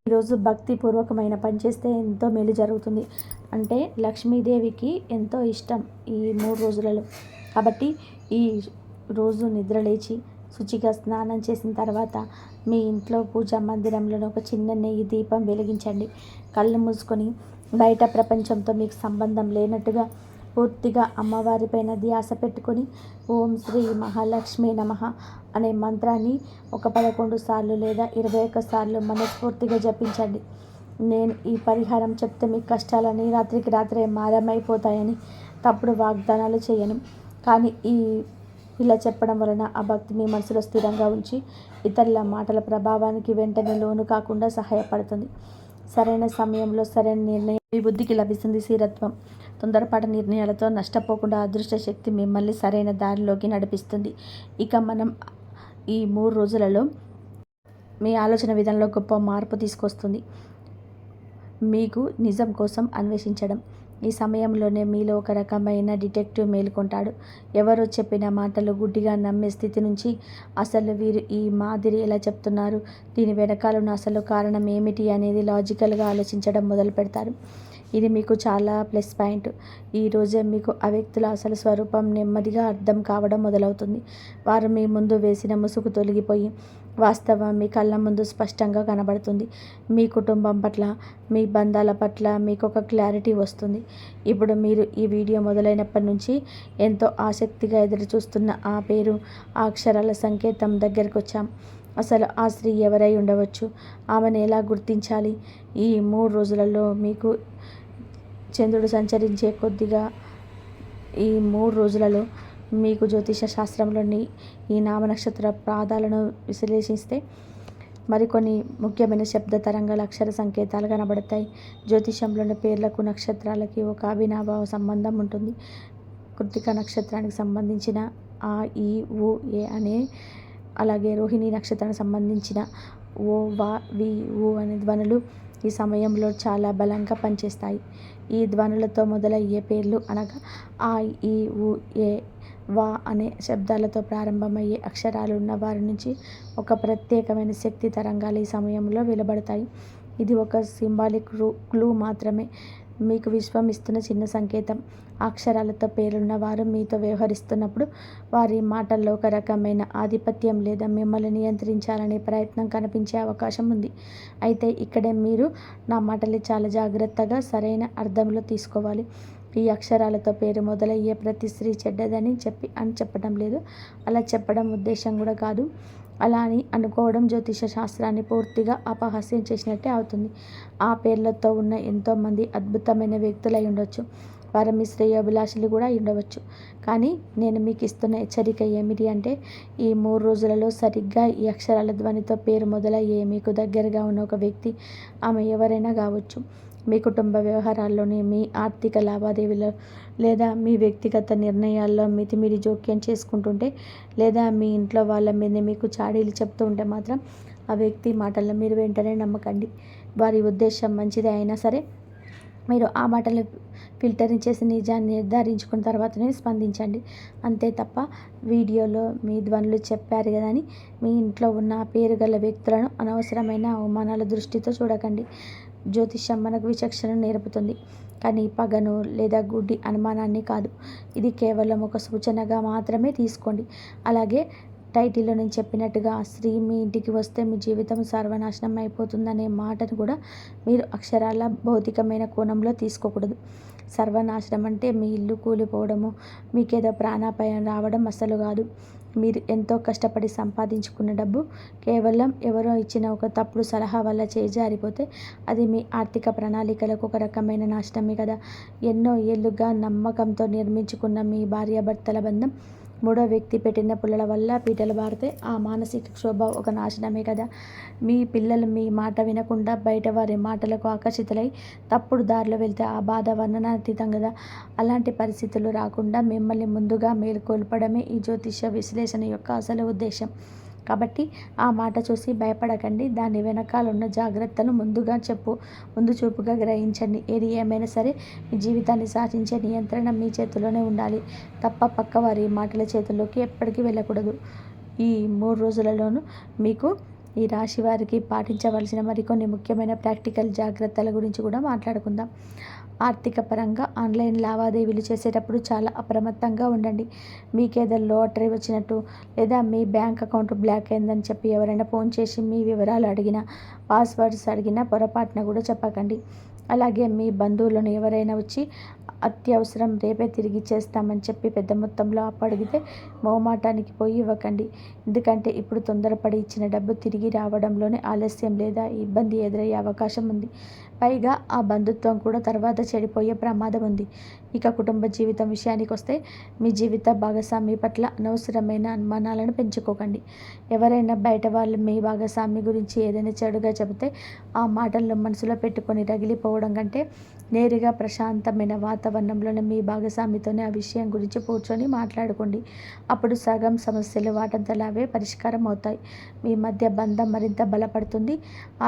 ఈరోజు భక్తిపూర్వకమైన పని చేస్తే ఎంతో మేలు జరుగుతుంది. అంటే లక్ష్మీదేవికి ఎంతో ఇష్టం ఈ 3 రోజులలో. కాబట్టి ఈ రోజు నిద్రలేచి శుచిగా స్నానం చేసిన తర్వాత మీ ఇంట్లో పూజా మందిరంలో ఒక చిన్న నెయ్యి దీపం వెలిగించండి. కళ్ళు మూసుకొని బయట ప్రపంచంతో మీకు సంబంధం లేనట్టుగా పూర్తిగా అమ్మవారిపైన ధ్యాస పెట్టుకొని ఓం శ్రీ మహాలక్ష్మి నమః అనే మంత్రాన్ని ఒక 11 సార్లు లేదా 21 సార్లు మనస్ఫూర్తిగా జపించండి. నేను ఈ పరిహారం చెప్తే మీ కష్టాలని రాత్రికి రాత్రే మాయమైపోతాయని తప్పుడు వాగ్దానాలు చేయను. కానీ ఇలా చెప్పడం వలన ఆ భక్తి మీ మనసులో స్థిరంగా ఉంచి ఇతరుల మాటల ప్రభావానికి వెంటనే లోను కాకుండా సహాయపడుతుంది. సరైన సమయంలో సరైన నిర్ణయం మీ బుద్ధికి లభిస్తుంది. స్థిరత్వం. తొందరపాటు నిర్ణయాలతో నష్టపోకుండా అదృష్ట శక్తి మిమ్మల్ని సరైన దారిలోకి నడిపిస్తుంది. ఇక మనం ఈ 3 రోజులలో మీ ఆలోచన విధానంలో గొప్ప మార్పు తీసుకొస్తుంది. మీకు నిజం కోసం అన్వేషించడం. ఈ సమయంలోనే మీలో ఒక రకమైన డిటెక్టివ్ మేలుకొంటాడు. ఎవరో చెప్పిన మాటలు గుడ్డిగా నమ్మే స్థితి నుంచి అసలు వీరు ఈ మాదిరి ఎలా చెప్తున్నారు, దీని వెనకాలన్న అసలు కారణం ఏమిటి అనేది లాజికల్గా ఆలోచించడం మొదలు పెడతారు. ఇది మీకు చాలా ప్లస్ పాయింట్. ఈరోజే మీకు ఆ వ్యక్తుల అసలు స్వరూపం నెమ్మదిగా అర్థం కావడం మొదలవుతుంది. వారు మీ ముందు వేసిన ముసుగు తొలగిపోయి వాస్తవం మీ కళ్ళ ముందు స్పష్టంగా కనబడుతుంది. మీ కుటుంబం పట్ల, మీ బంధాల పట్ల మీకు ఒక క్లారిటీ వస్తుంది. ఇప్పుడు మీరు ఈ వీడియో మొదలైనప్పటి నుంచి ఎంతో ఆసక్తిగా ఎదురుచూస్తున్న ఆ పేరు, ఆ అక్షరాల సంకేతం దగ్గరకు వచ్చాం. అసలు ఆ స్త్రీ ఎవరై ఉండవచ్చు? ఆమెను ఎలా గుర్తించాలి? ఈ 3 రోజులలో మీకు చంద్రుడు సంచరించే కొద్దిగా ఈ 3 రోజులలో మీకు జ్యోతిష శాస్త్రంలోని ఈ నామనక్షత్ర పాదాలను విశ్లేషిస్తే మరికొన్ని ముఖ్యమైన శబ్ద తరంగాల అక్షర సంకేతాలు కనబడతాయి. జ్యోతిషంలోని పేర్లకు నక్షత్రాలకి ఒక అవినాభావ సంబంధం ఉంటుంది. కృత్తిక నక్షత్రానికి సంబంధించిన ఆ, ఈ, ఊ, ఏ అనే, అలాగే రోహిణి నక్షత్రానికి సంబంధించిన ఓ, వా, వి, ఊ అనే ధ్వనులు ఈ సమయంలో చాలా బలంగా పనిచేస్తాయి. ఈ ధ్వనులతో మొదలయ్యే పేర్లు అనగా ఆ, ఈ, ఊ, ఏ, వా అనే శబ్దాలతో ప్రారంభమయ్యే అక్షరాలు ఉన్న వారి నుంచి ఒక ప్రత్యేకమైన శక్తి తరంగాలు ఈ సమయంలో వెలువడతాయి. ఇది ఒక సింబాలిక్ క్లూ మాత్రమే, మీకు విశ్వం ఇస్తున్న చిన్న సంకేతం. అక్షరాలతో పేరున్న వారు మీతో వ్యవహరిస్తున్నప్పుడు వారి మాటల్లో ఒక రకమైన ఆధిపత్యం లేదా మిమ్మల్ని నియంత్రించాలనే ప్రయత్నం కనిపించే అవకాశం ఉంది. అయితే ఇక్కడే మీరు నా మాటలు చాలా జాగ్రత్తగా సరైన అర్థంలో తీసుకోవాలి. ఈ అక్షరాలతో పేరు మొదలయ్యే ప్రతి స్త్రీ చెడ్డదని చెప్పడం లేదు. అలా చెప్పడం ఉద్దేశం కూడా కాదు. అలా అని అనుకోవడం జ్యోతిష శాస్త్రాన్ని పూర్తిగా అపహాస్యం చేసినట్టే అవుతుంది. ఆ పేర్లతో ఉన్న ఎంతోమంది అద్భుతమైన వ్యక్తులు అయి ఉండొచ్చు. వారు మీ శ్రేయోభిలాషులు కూడా అయి ఉండవచ్చు. కానీ నేను మీకు ఇస్తున్న హెచ్చరిక ఏమిటి అంటే, ఈ 3 రోజులలో సరిగ్గా ఈ అక్షరాల ధ్వనితో పేరు మొదలయ్యే మీకు దగ్గరగా ఉన్న ఒక వ్యక్తి, ఆమె ఎవరైనా కావచ్చు, మీ కుటుంబ వ్యవహారాల్లోని, మీ ఆర్థిక లావాదేవీలో లేదా మీ వ్యక్తిగత నిర్ణయాల్లో మితిమీరి జోక్యం చేసుకుంటుంటే, లేదా మీ ఇంట్లో వాళ్ళ మీద మీకు చాడీలు చెప్తూ ఉంటే మాత్రం ఆ వ్యక్తి మాటలను మీరు వెంటనే నమ్మకండి. వారి ఉద్దేశం మంచిదే అయినా సరే మీరు ఆ మాటలు ఫిల్టరింగ్ చేసి నిజాన్ని నిర్ధారించుకున్న తర్వాతనే స్పందించండి. అంతే తప్ప వీడియోలో మీ ధ్వనులు చెప్పారు కదా అని మీ ఇంట్లో ఉన్న పేరు గల వ్యక్తులను అనవసరమైన అవమానాల దృష్టితో చూడకండి. జ్యోతిష్యం మనకు విచక్షణ నేర్పుతుంది, కానీ పగను లేదా గుడ్డి అనుమానాన్ని కాదు. ఇది కేవలం ఒక సూచనగా మాత్రమే తీసుకోండి. అలాగే టైటిల్లో నేను చెప్పినట్టుగా ఆ స్త్రీ మీ ఇంటికి వస్తే మీ జీవితం సర్వనాశనం అయిపోతుందనే మాటను కూడా మీరు అక్షరాల భౌతికమైన కోణంలో తీసుకోకూడదు. సర్వనాశనం అంటే మీ ఇల్లు కూలిపోవడము, మీకేదో ప్రాణాపాయం రావడం అస్సలు కాదు. మీరు ఎంతో కష్టపడి సంపాదించుకున్న డబ్బు కేవలం ఎవరో ఇచ్చిన ఒక తప్పుడు సలహా వల్ల చేజారిపోతే అది మీ ఆర్థిక ప్రణాళికలకు ఒక రకమైన నాశనమే కదా. ఎన్నో ఏళ్ళుగా నమ్మకంతో నిర్మించుకున్న మీ భార్యాభర్తల బంధం మూడో వ్యక్తి పెట్టిన పుల్లల వల్ల పీటలు బారితే ఆ మానసిక క్షోభ ఒక నాశనమే కదా. మీ పిల్లలు మీ మాట వినకుండా బయట వారి మాటలకు ఆకర్షితులై తప్పుడు దారిలో వెళ్తే ఆ బాధ వర్ణనాతీతం కదా. అలాంటి పరిస్థితులు రాకుండా మిమ్మల్ని ముందుగా మేల్కొల్పడమే ఈ జ్యోతిష విశ్లేషణ యొక్క అసలు ఉద్దేశం. కాబట్టి ఆ మాట చూసి భయపడకండి. దాని వెనకాల ఉన్న జాగ్రత్తలు ముందు చూపుగా గ్రహించండి. ఏది ఏమైనా సరే మీ జీవితాన్ని శాసించే నియంత్రణ మీ చేతిలోనే ఉండాలి తప్ప పక్క వారి మాటల చేతుల్లోకి ఎప్పటికీ వెళ్ళకూడదు. ఈ 3 రోజులలోనూ మీకు ఈ రాశి వారికి పాటించవలసిన మరికొన్ని ముఖ్యమైన ప్రాక్టికల్ జాగ్రత్తల గురించి కూడా మాట్లాడుకుందాం. ఆర్థిక పరంగా ఆన్లైన్ లావాదేవీలు చేసేటప్పుడు చాలా అప్రమత్తంగా ఉండండి. మీకేదో లాటరీ వచ్చినట్టు లేదా మీ బ్యాంక్ అకౌంట్ బ్లాక్ అయిందని చెప్పి ఎవరైనా ఫోన్ చేసి మీ వివరాలు అడిగినా, పాస్వర్డ్స్ అడిగినా పొరపాటున కూడా చెప్పకండి. అలాగే మీ బంధువులను ఎవరైనా వచ్చి అత్యవసరం రేపే తిరిగి ఇచ్చేస్తామని చెప్పి పెద్ద మొత్తంలో అప్పు అడిగితే మొహమాటానికి పోయి ఇవ్వకండి. ఎందుకంటే ఇప్పుడు తొందరపడి ఇచ్చిన డబ్బు తిరిగి రావడంలోనే ఆలస్యం లేదా ఇబ్బంది ఎదురయ్యే అవకాశం ఉంది. పైగా ఆ బంధుత్వం కూడా తర్వాత చెడిపోయే ప్రమాదం ఉంది. ఇక కుటుంబ జీవితం విషయానికి వస్తే మీ జీవిత భాగస్వామి పట్ల అనవసరమైన అనుమానాలను పెంచుకోకండి. ఎవరైనా బయట వాళ్ళు మీ భాగస్వామి గురించి ఏదైనా చెడుగా చెబితే ఆ మాటలను మనసులో పెట్టుకొని రగిలిపోవడం కంటే నేరుగా ప్రశాంతమైన వాతావరణంలోనే మీ భాగస్వామితోనే ఆ విషయం గురించి కూర్చొని మాట్లాడుకోండి. అప్పుడు సగం సమస్యలు వాటంతలావే పరిష్కారం అవుతాయి. మీ మధ్య బంధం మరింత బలపడుతుంది.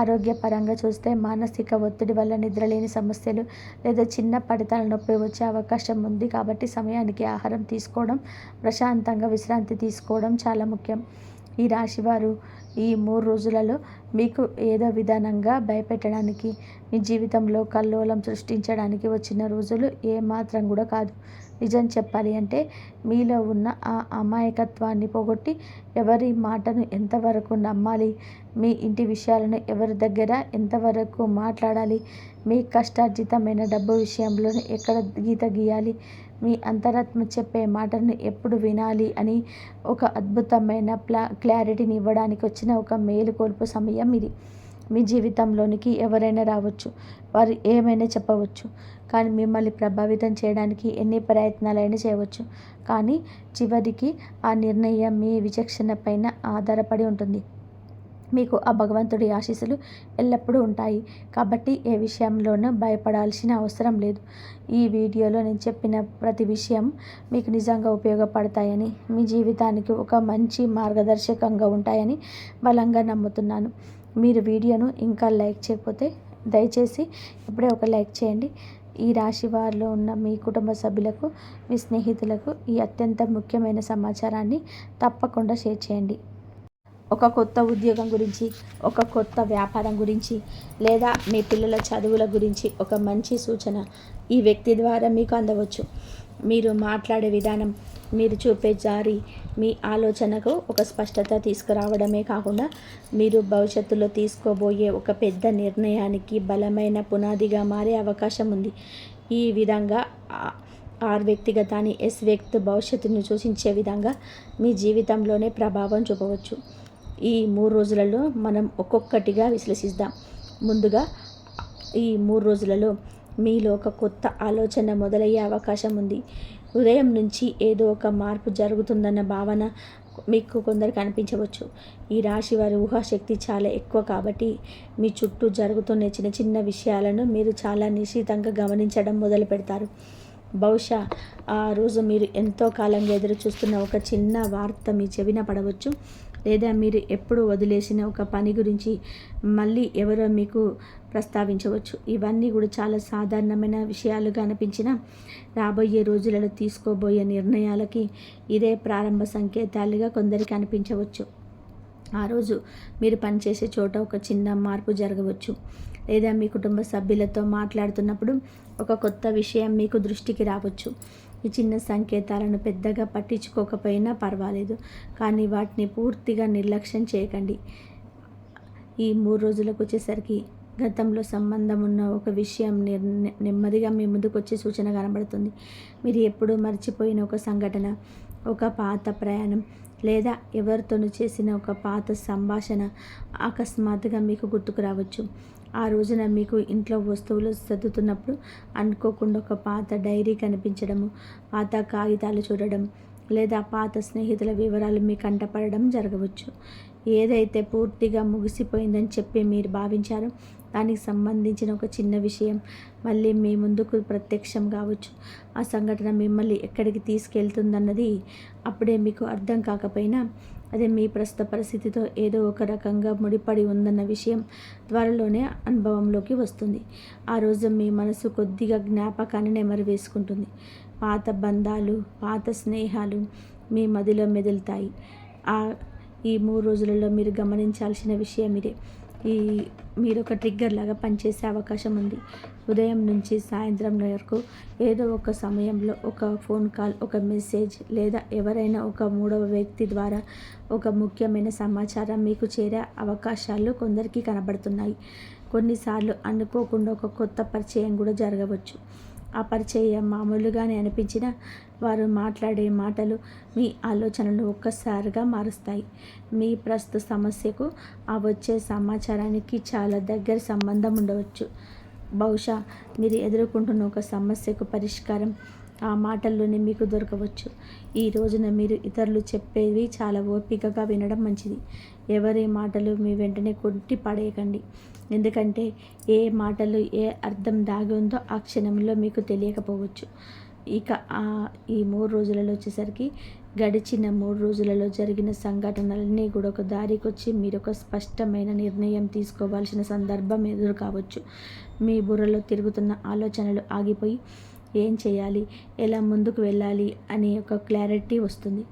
ఆరోగ్యపరంగా చూస్తే మానసిక ఒత్తిడి వల్ల నిద్రలేని సమస్యలు లేదా చిన్న పడితల నొప్పి వచ్చే అవకాశం ఉంది. కాబట్టి సమయానికి ఆహారం తీసుకోవడం, ప్రశాంతంగా విశ్రాంతి తీసుకోవడం చాలా ముఖ్యం. ఈ రాశివారు ఈ 3 రోజులలో మీకు ఏదో విధానంగా భయపెట్టడానికి, మీ జీవితంలో కల్లోలం సృష్టించడానికి వచ్చిన రోజులు ఏమాత్రం కూడా కాదు. నిజం చెప్పాలి అంటే మీలో ఉన్న ఆ అమాయకత్వాన్ని పోగొట్టి ఎవరి మాటను ఎంతవరకు నమ్మాలి, మీ ఇంటి విషయాలను ఎవరి దగ్గర ఎంతవరకు మాట్లాడాలి, మీ కష్టార్జితమైన డబ్బు విషయంలో ఎక్కడ గీత గీయాలి, మీ అంతరాత్మ చెప్పే మాటలను ఎప్పుడు వినాలి అని ఒక అద్భుతమైన క్లారిటీని ఇవ్వడానికి వచ్చిన ఒక మేలుకొల్పు సమయం ఇది. మీ జీవితంలోనికి ఎవరైనా రావచ్చు, వారు ఏమైనా చెప్పవచ్చు, కానీ మిమ్మల్ని ప్రభావితం చేయడానికి ఎన్ని ప్రయత్నాలైనా చేయవచ్చు. కానీ చివరికి ఆ నిర్ణయం మీ విచక్షణ పైన ఆధారపడి ఉంటుంది. మీకు ఆ భగవంతుడి ఆశీస్సులు ఎల్లప్పుడూ ఉంటాయి. కాబట్టి ఏ విషయంలోనూ భయపడాల్సిన అవసరం లేదు. ఈ వీడియోలో నేను చెప్పిన ప్రతి విషయం మీకు నిజంగా ఉపయోగపడతాయని, మీ జీవితానికి ఒక మంచి మార్గదర్శకంగా ఉంటాయని బలంగా నమ్ముతున్నాను. మీరు వీడియోను ఇంకా లైక్ చేయకపోతే దయచేసి ఇప్పుడే ఒక లైక్ చేయండి. ఈ రాశి వారిలో ఉన్న మీ కుటుంబ సభ్యులకు, మీ స్నేహితులకు ఈ అత్యంత ముఖ్యమైన సమాచారాన్ని తప్పకుండా షేర్ చేయండి. ఒక కొత్త ఉద్యోగం గురించి, ఒక కొత్త వ్యాపారం గురించి, లేదా మీ పిల్లల చదువుల గురించి ఒక మంచి సూచన ఈ వ్యక్తి ద్వారా మీకు అందవచ్చు. మీరు మాట్లాడే విధానం, మీరు చూపే జారి మీ ఆలోచనకు ఒక స్పష్టత తీసుకురావడమే కాకుండా మీరు భవిష్యత్తులో తీసుకోబోయే ఒక పెద్ద నిర్ణయానికి బలమైన పునాదిగా మారే అవకాశం ఉంది. ఈ విధంగా ఆర్ వ్యక్తిగతాన్ని ఎస్ వ్యక్తి భవిష్యత్తును సూచించే విధంగా మీ జీవితంలోనే ప్రభావం చూపవచ్చు. ఈ 3 రోజులలో మనం ఒక్కొక్కటిగా విశ్లేషిద్దాం. ముందుగా ఈ 3 రోజులలో మీలో ఒక కొత్త ఆలోచన మొదలయ్యే అవకాశం ఉంది. ఉదయం నుంచి ఏదో ఒక మార్పు జరుగుతుందన్న భావన మీకు కొందరికి అనిపించవచ్చు. ఈ రాశి వారి ఊహాశక్తి చాలా ఎక్కువ కాబట్టి మీ చుట్టూ జరుగుతున్న చిన్న చిన్న విషయాలను మీరు చాలా నిశితంగా గమనించడం మొదలు పెడతారు. బహుశా ఆ రోజు మీరు ఎంతో కాలంగా ఎదురు చూస్తున్న ఒక చిన్న వార్త మీ చెవిన పడవచ్చు, లేదా మీరు ఎప్పుడు వదిలేసిన ఒక పని గురించి మళ్ళీ ఎవరో మీకు ప్రస్తావించవచ్చు. ఇవన్నీ కూడా చాలా సాధారణమైన విషయాలుగా అనిపించిన రాబోయే రోజులలో తీసుకోబోయే నిర్ణయాలకి ఇదే ప్రారంభ సంకేతాలుగా కొందరికి అనిపించవచ్చు. ఆ రోజు మీరు పనిచేసే చోట ఒక చిన్న మార్పు జరగవచ్చు, లేదా మీ కుటుంబ సభ్యులతో మాట్లాడుతున్నప్పుడు ఒక కొత్త విషయం మీకు దృష్టికి రావచ్చు. ఈ చిన్న సంకేతాలను పెద్దగా పట్టించుకోకపోయినా పర్వాలేదు, కానీ వాటిని పూర్తిగా నిర్లక్ష్యం చేయకండి. ఈ 3 రోజులకు వచ్చేసరికి గతంలో సంబంధం ఉన్న ఒక విషయం నెమ్మదిగా మీ ముందుకు వచ్చే సూచన కనబడుతుంది. మీరు ఎప్పుడూ మర్చిపోయిన ఒక సంఘటన, ఒక పాత ప్రయాణం, లేదా ఎవరితోనూ చేసిన ఒక పాత సంభాషణ అకస్మాత్తుగా మీకు గుర్తుకు రావచ్చు. ఆ రోజున మీకు ఇంట్లో వస్తువులు సర్దుతున్నప్పుడు అనుకోకుండా ఒక పాత డైరీ కనిపించడము, పాత కాగితాలు చూడడం, లేదా పాత స్నేహితుల వివరాలు మీ కంటపడడం జరగవచ్చు. ఏదైతే పూర్తిగా ముగిసిపోయిందని చెప్పి మీరు భావించారో దానికి సంబంధించిన ఒక చిన్న విషయం మళ్ళీ మీ ముందుకు ప్రత్యక్షం కావచ్చు. ఆ సంఘటన మిమ్మల్ని ఎక్కడికి తీసుకెళ్తుందన్నది అప్పుడే మీకు అర్థం కాకపోయినా అదే మీ ప్రస్తుత పరిస్థితితో ఏదో ఒక రకంగా ముడిపడి ఉందన్న విషయం త్వరలోనే అనుభవంలోకి వస్తుంది. ఆ రోజు మీ మనసు కొద్దిగా జ్ఞాపకాన్ని నెమరు వేసుకుంటుంది. పాత బంధాలు, పాత స్నేహాలు మీ మదిలో మెదులుతాయి. ఈ 3 రోజులలో మీరు గమనించాల్సిన విషయం ఇదే. మీరు ఒక ట్రిగ్గర్ లాగా పనిచేసే అవకాశం ఉంది. ఉదయం నుంచి సాయంత్రం వరకు ఏదో ఒక సమయంలో ఒక ఫోన్ కాల్, ఒక మెసేజ్, లేదా ఎవరైనా ఒక 3వ వ్యక్తి ద్వారా ఒక ముఖ్యమైన సమాచారం మీకు చేరే అవకాశాలు కొందరికి కనబడుతున్నాయి. కొన్నిసార్లు అనుకోకుండా ఒక కొత్త పరిచయం కూడా జరగవచ్చు. ఆ పరిచయం మామూలుగానే అనిపించినా వారు మాట్లాడే మాటలు మీ ఆలోచనలు ఒక్కసారిగా మారుస్తాయి. మీ ప్రస్తుత సమస్యకు ఆ వచ్చే సమాచారానికి చాలా దగ్గర సంబంధం ఉండవచ్చు. బహుశా మీరు ఎదుర్కొంటున్న ఒక సమస్యకు పరిష్కారం ఆ మాటల్లోనే మీకు దొరకవచ్చు. ఈ రోజున మీరు ఇతరులు చెప్పేవి చాలా ఓపికగా వినడం మంచిది. ఎవరి మాటలు మీ వెంటనే కొట్టి పడేయకండి. ఎందుకంటే ఏ మాటలు ఏ అర్థం దాగి ఉందో ఆ క్షణంలో మీకు తెలియకపోవచ్చు. ఇక ఈ 3 రోజులలో వచ్చేసరికి గడిచిన 3 రోజులలో జరిగిన సంఘటనలన్నీ కూడా ఒక దారికొచ్చి మీరు ఒక స్పష్టమైన నిర్ణయం తీసుకోవాల్సిన సందర్భం ఎదురు కావచ్చు. మీ బుర్రలో తిరుగుతున్న ఆలోచనలు ఆగిపోయి ఏం చేయాలి, ఎలా ముందుకు వెళ్ళాలి అనే ఒక క్లారిటీ వస్తుంది.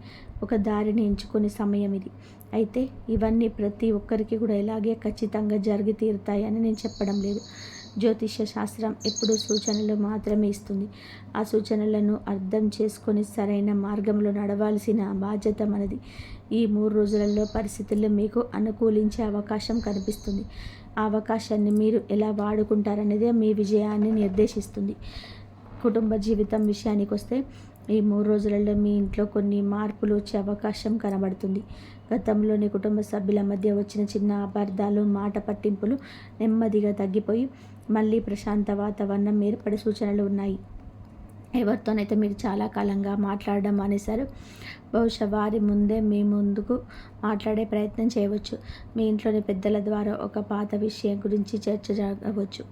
ఒక దారిని ఎంచుకునే సమయం ఇది. అయితే ఇవన్నీ ప్రతి ఒక్కరికి కూడా ఇలాగే ఖచ్చితంగా జరిగి తీరుతాయని నేను చెప్పడం లేదు. జ్యోతిష్య శాస్త్రం ఎప్పుడూ సూచనలు మాత్రమే ఇస్తుంది. ఆ సూచనలను అర్థం చేసుకొని సరైన మార్గంలో నడవాల్సిన బాధ్యత మనది. ఈ 3 రోజులలో పరిస్థితులు మీకు అనుకూలించే అవకాశం కనిపిస్తుంది. ఆ అవకాశాన్ని మీరు ఎలా వాడుకుంటారనేదే మీ విజయాన్ని నిర్దేశిస్తుంది. కుటుంబ జీవితం విషయానికి వస్తే ఈ 3 రోజులలో మీ ఇంట్లో కొన్ని మార్పులు వచ్చే అవకాశం కనబడుతుంది. గతంలోని కుటుంబ సభ్యుల మధ్య వచ్చిన చిన్న అపార్థాలు, మాట పట్టింపులు నెమ్మదిగా తగ్గిపోయి మళ్ళీ ప్రశాంత వాతావరణం ఏర్పడే సూచనలు ఉన్నాయి. ఎవరితోనైతే మీరు చాలా కాలంగా మాట్లాడడం మానేశారు, బహుశా వారి ముందే మీ ముందుకు మాట్లాడే ప్రయత్నం చేయవచ్చు. మీ ఇంట్లోని పెద్దల ద్వారా ఒక పాత విషయం గురించి చర్చ జరగవచ్చు.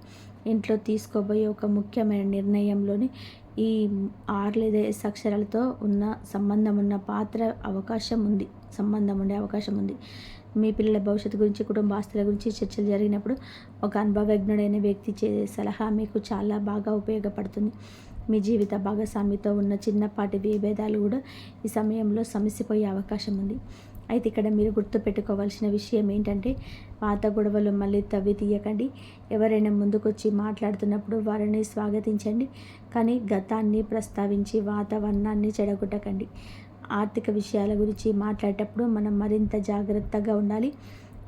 ఇంట్లో తీసుకోబోయే ఒక ముఖ్యమైన నిర్ణయంలోని ఈ 6 లేదా S అక్షరాలతో సంబంధం ఉండే అవకాశం ఉంది. మీ పిల్లల భవిష్యత్తు గురించి, కుటుంబ ఆస్తుల గురించి చర్చలు జరిగినప్పుడు ఒక అనుభవజ్ఞుడైన వ్యక్తి సలహా మీకు చాలా బాగా ఉపయోగపడుతుంది. మీ జీవిత భాగస్వామితో ఉన్న చిన్నపాటి విభేదాలు కూడా ఈ సమయంలో సమసిపోయే అవకాశం ఉంది. అయితే ఇక్కడ మీరు గుర్తుపెట్టుకోవాల్సిన విషయం ఏంటంటే, పాత గొడవలు మళ్ళీ తవ్వి తీయకండి. ఎవరైనా ముందుకొచ్చి మాట్లాడుతున్నప్పుడు వారిని స్వాగతించండి, కానీ గతాన్ని ప్రస్తావించి వాతావరణాన్ని చెడగొట్టకండి. ఆర్థిక విషయాల గురించి మాట్లాడేటప్పుడు మనం మరింత జాగ్రత్తగా ఉండాలి.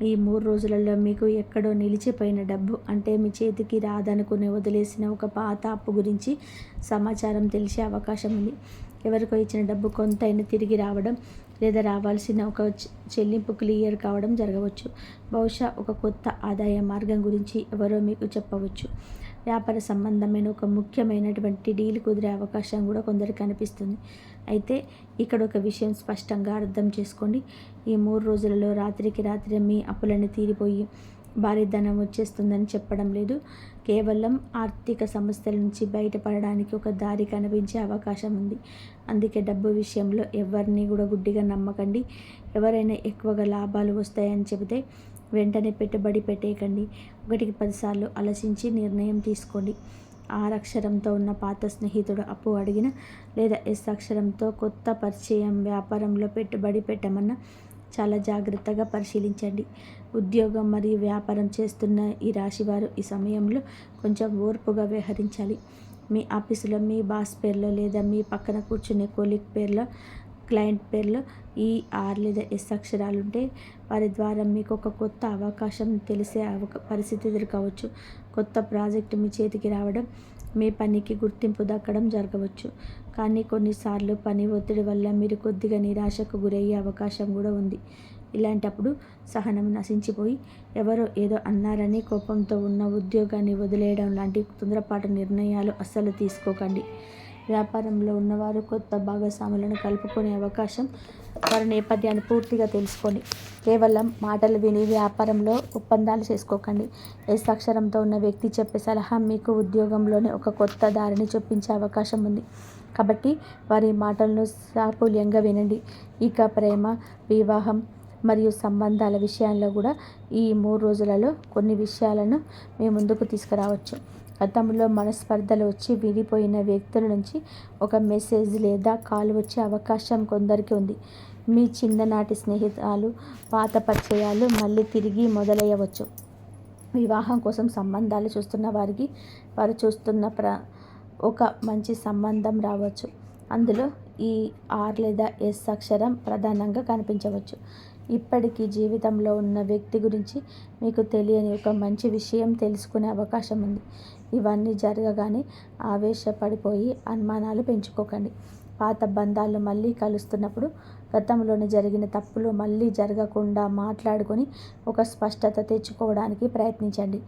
ఈ 3 రోజులలో మీకు ఎక్కడో నిలిచిపోయిన డబ్బు, అంటే మీ చేతికి రాదనుకుని వదిలేసిన ఒక పాత అప్పు గురించి సమాచారం తెలిసే అవకాశం ఉంది. ఎవరికో ఇచ్చిన డబ్బు కొంతైనా తిరిగి రావడం, లేదా రావాల్సిన ఒక చెల్లింపు క్లియర్ కావడం జరగవచ్చు. బహుశా ఒక కొత్త ఆదాయ మార్గం గురించి ఎవరో మీకు చెప్పవచ్చు. వ్యాపార సంబంధమైన ఒక ముఖ్యమైనటువంటి డీల్ కుదిరే అవకాశం కూడా కొందరికి కనిపిస్తుంది. అయితే ఇక్కడ ఒక విషయం స్పష్టంగా అర్థం చేసుకోండి. ఈ 3 రోజులలో రాత్రికి రాత్రి మీ అప్పులన్నీ తీరిపోయి భారీ ధనం వచ్చేస్తుందని చెప్పడం లేదు. కేవలం ఆర్థిక సమస్యల నుంచి బయటపడడానికి ఒక దారి కనిపించే అవకాశం ఉంది. అందుకే డబ్బు విషయంలో ఎవరిని కూడా గుడ్డిగా నమ్మకండి. ఎవరైనా ఎక్కువగా లాభాలు వస్తాయని చెబితే వెంటనే పెట్టుబడి పెట్టేయకండి. 1కి 10 సార్లు ఆలోచించి నిర్ణయం తీసుకోండి. R అక్షరంతో ఉన్న పాత స్నేహితుడు అప్పు అడిగిన, లేదా S అక్షరంతో కొత్త పరిచయం వ్యాపారంలో పెట్టుబడి పెట్టమన్నా చాలా జాగ్రత్తగా పరిశీలించండి. ఉద్యోగం మరియు వ్యాపారం చేస్తున్న ఈ రాశివారు ఈ సమయంలో కొంచెం ఓర్పుగా వ్యవహరించాలి. మీ ఆఫీసులో మీ బాస్ పేరులో, లేదా మీ పక్కన కూర్చునే కొలీగ్ పేరులో, క్లయింట్ పేరులో ఈ R లేదా S అక్షరాలు ఉంటే వారి ద్వారా మీకు ఒక కొత్త అవకాశం తెలిసే పరిస్థితి ఎదుర్కోవచ్చు. కొత్త ప్రాజెక్టు మీ చేతికి రావడం, మీ పనికి గుర్తింపు దక్కడం జరగవచ్చు. కానీ కొన్నిసార్లు పని ఒత్తిడి వల్ల మీరు కొద్దిగా నిరాశకు గురయ్యే అవకాశం కూడా ఉంది. ఇలాంటప్పుడు సహనం నశించిపోయి ఎవరో ఏదో అన్నారని కోపంతో ఉన్న ఉద్యోగాన్ని వదిలేయడం లాంటి తొందరపాటు నిర్ణయాలు అస్సలు తీసుకోకండి. వ్యాపారంలో ఉన్నవారు కొత్త భాగస్వాములను కలుపుకునే అవకాశం, వారి నేపథ్యాన్ని పూర్తిగా తెలుసుకోండి. కేవలం మాటలు విని వ్యాపారంలో ఒప్పందాలు చేసుకోకండి. S అక్షరంతో ఉన్న వ్యక్తి చెప్పే సలహా మీకు ఉద్యోగంలోనే ఒక కొత్త దారిని చూపించే అవకాశం ఉంది. కాబట్టి వారి మాటలను సాకుల్యంగా వినండి. ఇక ప్రేమ, వివాహం మరియు సంబంధాల విషయాల్లో కూడా ఈ 3 రోజులలో కొన్ని విషయాలను మీ ముందుకు తీసుకురావచ్చు. గతంలో మనస్పర్ధలు వచ్చి విడిపోయిన వ్యక్తుల నుంచి ఒక మెసేజ్ లేదా కాల్ వచ్చే అవకాశం కొందరికి ఉంది. మీ చిన్ననాటి స్నేహితులు, పాత పరిచయాలు మళ్ళీ తిరిగి మొదలయ్యవచ్చు. వివాహం కోసం సంబంధాలు చూస్తున్న వారికి వారు చూస్తున్న ఒక మంచి సంబంధం రావచ్చు. అందులో ఈ R లేదా S అక్షరం ప్రధానంగా కనిపించవచ్చు. ఇప్పటికీ జీవితంలో ఉన్న వ్యక్తి గురించి మీకు తెలియని ఒక మంచి విషయం తెలుసుకునే అవకాశం ఉంది. ఇవన్నీ జరగగానే ఆవేశపడిపోయి అనుమానాలు పెంచుకోకండి. పాత బంధాలు మళ్ళీ కలుస్తున్నప్పుడు గతంలోనే జరిగిన తప్పులు మళ్ళీ జరగకుండా మాట్లాడుకొని ఒక స్పష్టత తెచ్చుకోవడానికి ప్రయత్నించండి.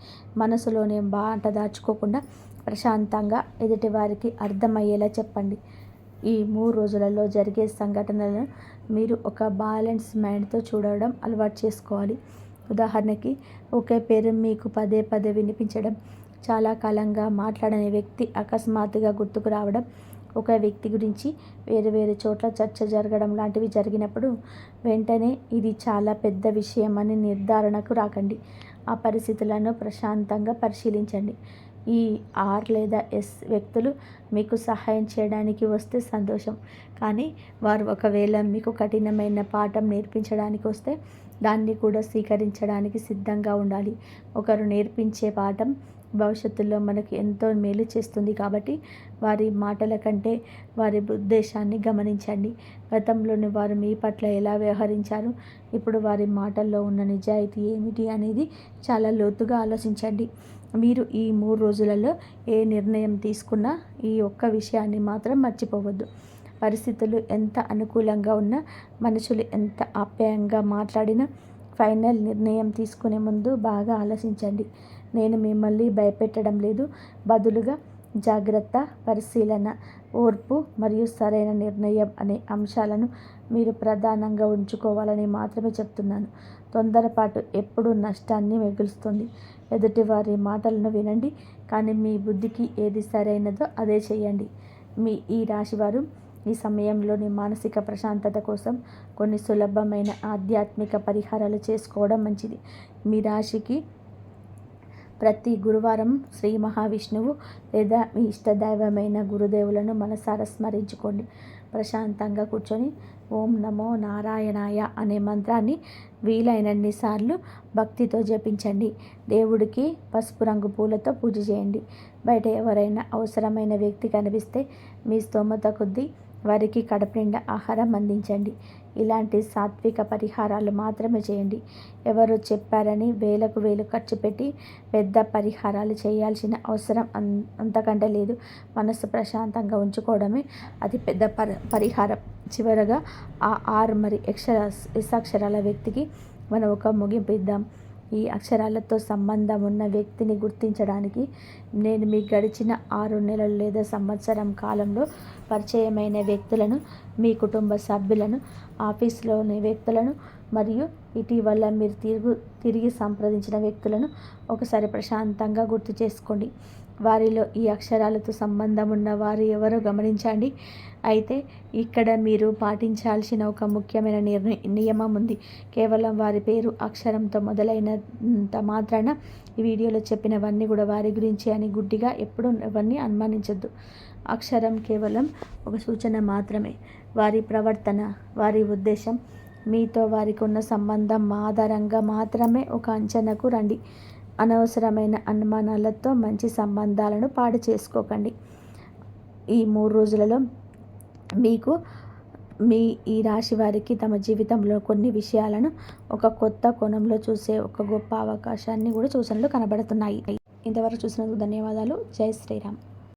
మనసులోనే బాట దాచుకోకుండా ప్రశాంతంగా ఎదుటివారికి అర్థమయ్యేలా చెప్పండి. ఈ 3 రోజులలో జరిగే సంఘటనలను మీరు ఒక బ్యాలెన్స్ మైండ్తో చూడడం అలవాటు చేసుకోవాలి. ఉదాహరణకి, ఒకే పేరు మీకు పదే పదే వినిపించడం, చాలా కాలంగా మాట్లాడని వ్యక్తి అకస్మాత్తుగా గుర్తుకు రావడం, ఒక వ్యక్తి గురించి వేరు వేరు చోట్ల చర్చ జరగడం లాంటివి జరిగినప్పుడు వెంటనే ఇది చాలా పెద్ద విషయం అని నిర్ధారణకు రాకండి. ఆ పరిస్థితులను ప్రశాంతంగా పరిశీలించండి. ఈ ఆర్ లేదా ఎస్ వ్యక్తులు మీకు సహాయం చేయడానికి వస్తే సంతోషం, కానీ వారు ఒకవేళ మీకు కఠినమైన పాఠం నేర్పించడానికి వస్తే దాన్ని కూడా స్వీకరించడానికి సిద్ధంగా ఉండాలి. ఒకరు నేర్పించే పాఠం భవిష్యత్తులో మనకు ఎంతో మేలు చేస్తుంది. కాబట్టి వారి మాటల కంటే వారి ఉద్దేశాన్ని గమనించండి. గతంలోని వారు మీ పట్ల ఎలా వ్యవహరించారు, ఇప్పుడు వారి మాటల్లో ఉన్న నిజాయితీ ఏమిటి అనేది చాలా లోతుగా ఆలోచించండి. మీరు ఈ 3 రోజులలో ఏ నిర్ణయం తీసుకున్నా ఈ ఒక్క విషయాన్ని మాత్రం మర్చిపోవద్దు. పరిస్థితులు ఎంత అనుకూలంగా ఉన్నా, మనుషులు ఎంత ఆప్యాయంగా మాట్లాడినా ఫైనల్ నిర్ణయం తీసుకునే ముందు బాగా ఆలోచించండి. నేను మిమ్మల్ని భయపెట్టడం లేదు, బదులుగా జాగ్రత్త, పరిశీలన, ఓర్పు మరియు సరైన నిర్ణయం అనే అంశాలను మీరు ప్రధానంగా ఉంచుకోవాలని మాత్రమే చెప్తున్నాను. తొందరపాటు ఎప్పుడూ నష్టాన్ని మిగులుస్తుంది. ఎదుటివారి మాటలను వినండి, కానీ మీ బుద్ధికి ఏది సరైనదో అదే చేయండి. ఈ రాశివారు ఈ సమయంలోని మానసిక ప్రశాంతత కోసం కొన్ని సులభమైన ఆధ్యాత్మిక పరిహారాలు చేసుకోవడం మంచిది. మీ రాశికి ప్రతి గురువారం శ్రీ మహావిష్ణువు లేదా మీ ఇష్టదైవమైన గురుదేవులను మనసారా స్మరించుకోండి. ప్రశాంతంగా కూర్చొని ఓం నమో నారాయణాయ అనే మంత్రాన్ని వీలైనన్ని సార్లు భక్తితో జపించండి. దేవుడికి పసుపు రంగు పూలతో పూజ చేయండి. బయట ఎవరైనా అవసరమైన వ్యక్తి కనిపిస్తే మీ స్తోమత కొద్దీ వారికి కడుపు నిండా ఆహారం అందించండి. ఇలాంటి సాత్విక పరిహారాలు మాత్రమే చేయండి. ఎవరు చెప్పారని వేలకు వేలు ఖర్చు పెట్టి పెద్ద పరిహారాలు చేయాల్సిన అవసరం అంతకంటే లేదు. మనసు ప్రశాంతంగా ఉంచుకోవడమే అతి పెద్ద పరిహారం. చివరగా ఆ ఆర్ మరి ఎస్ అక్షరాల వ్యక్తికి మనం ఒక ముగింపు ఇద్దాం. ఈ అక్షరాలతో సంబంధం ఉన్న వ్యక్తిని గుర్తించడానికి నేను మీ గడిచిన 6 నెలలు లేదా సంవత్సరం కాలంలో పరిచయమైన వ్యక్తులను, మీ కుటుంబ సభ్యులను, ఆఫీసులోని వ్యక్తులను మరియు ఇటీవల మీరు తిరిగి సంప్రదించిన వ్యక్తులను ఒకసారి ప్రశాంతంగా గుర్తు చేసుకోండి. వారిలో ఈ అక్షరాలతో సంబంధం ఉన్న వారు ఎవరో గమనించండి. అయితే ఇక్కడ మీరు పాటించాల్సిన ఒక ముఖ్యమైన నియమం ఉంది. కేవలం వారి పేరు అక్షరంతో మొదలైనంత మాత్రాన ఈ వీడియోలో చెప్పినవన్నీ కూడా వారి గురించి అని గుడ్డిగా ఎప్పుడూ ఎవరిని అనుమానించొద్దు. అక్షరం కేవలం ఒక సూచన మాత్రమే. వారి ప్రవర్తన, వారి ఉద్దేశం, మీతో వారికి ఉన్న సంబంధం ఆధారంగా మాత్రమే ఒక అంచనాకు రండి. అనవసరమైన అనుమానాలతో మంచి సంబంధాలను పాడు చేసుకోకండి. ఈ 3 రోజులలో మీకు ఈ రాశి వారికి తమ జీవితంలో కొన్ని విషయాలను ఒక కొత్త కోణంలో చూసే ఒక గొప్ప అవకాశాన్ని కూడా సూచనలు కనబడుతున్నాయి. ఇంతవరకు చూసినందుకు ధన్యవాదాలు. జై శ్రీరామ్.